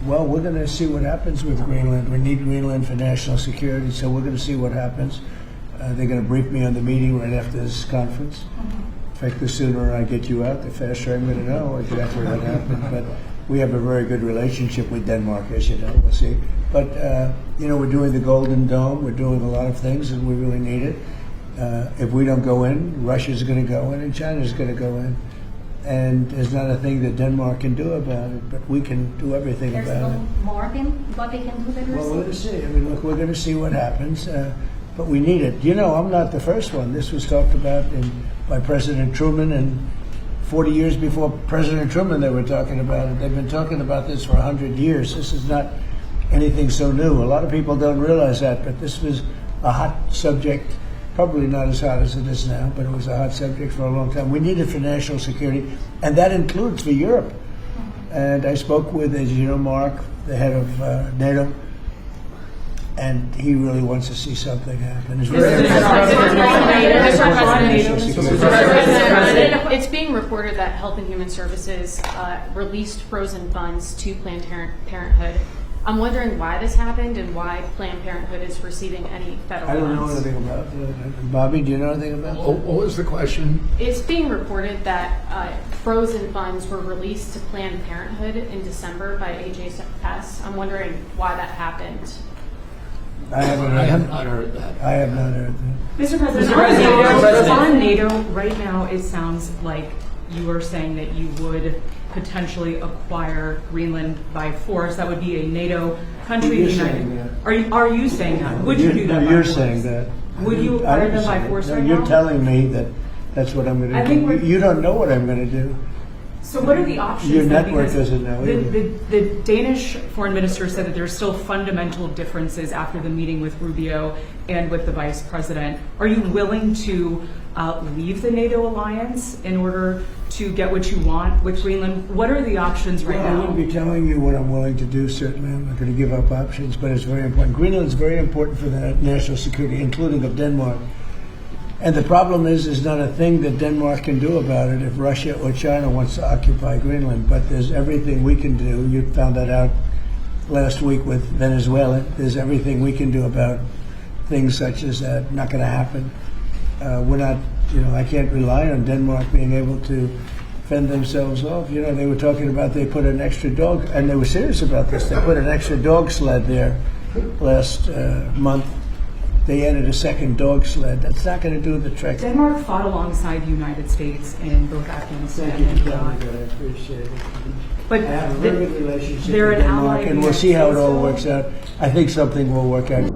Well, we're going to see what happens with Greenland. We need Greenland for national security, so we're going to see what happens. They're going to brief me on the meeting right after this conference. In fact, the sooner I get you out, the faster I'm going to know exactly what happened. But we have a very good relationship with Denmark, as you know. We'll see. But, we're doing the Golden Dome. We're doing a lot of things, and we really need it. If we don't go in, Russia's going to go in, and China's going to go in. And there's not a thing that Denmark can do about it, but we can do everything about it. There's no more than what they can do than Well, we're going to see. I mean, look, we're going to see what happens, but we need it. I'm not the first one. This was talked about by President Truman, and 40 years before President Truman they were talking about it. They've been talking about this for 100 years. This is not anything so new. A lot of people don't realize that, but this was a hot subject. Probably not as hot as it is now, but it was a hot subject for a long time. We need it for national security, and that includes for Europe. And I spoke with, as you know, Mark, the head of Nato, and he really wants to see something happen. It's being reported that Health and Human Services released frozen funds to Planned Parenthood. I'm wondering why this happened and why Planned Parenthood is receiving any federal funds. I don't know anything about it. Bobby, do you know anything about that? What was the question? It's being reported that frozen funds were released to Planned Parenthood in December by HHS. I'm wondering why that happened. I have not heard that. I have not heard that. Mr. President, on NATO, right now it sounds like you are saying that you would potentially acquire Greenland by force. That would be a NATO country. You're saying that. Are you saying that? Would you do that? No, you're saying that. Would you acquire them by force right now? You're telling me that that's what I'm going to do. You don't know what I'm going to do. So what are the options? Your network doesn't know either. The Danish foreign minister said that there's still fundamental differences after the meeting with Rubio and with the vice president. Are you willing to leave the NATO alliance in order to get what you want with Greenland? What are the options right now? I wouldn't be telling you what I'm willing to do, certainly. I'm not going to give up options, but it's very important. Greenland's very important for the national security, including of Denmark. And the problem is not a thing that Denmark can do about it if Russia or China wants to occupy Greenland. But there's everything we can do. You found that out last week with Venezuela. There's everything we can do about things such as that. Not going to happen. We're not, I can't rely on Denmark being able to fend themselves off. They were talking about they put an extra dog, and they were serious about this. They put an extra dog sled there last month. They added a second dog sled. That's not going to do the trick. Denmark fought alongside the United States in both Afghanistan and Iraq. I appreciate it. But I have a very good relationship they're with an Denmark, ally and we'll see how it all works out. I think something will work out.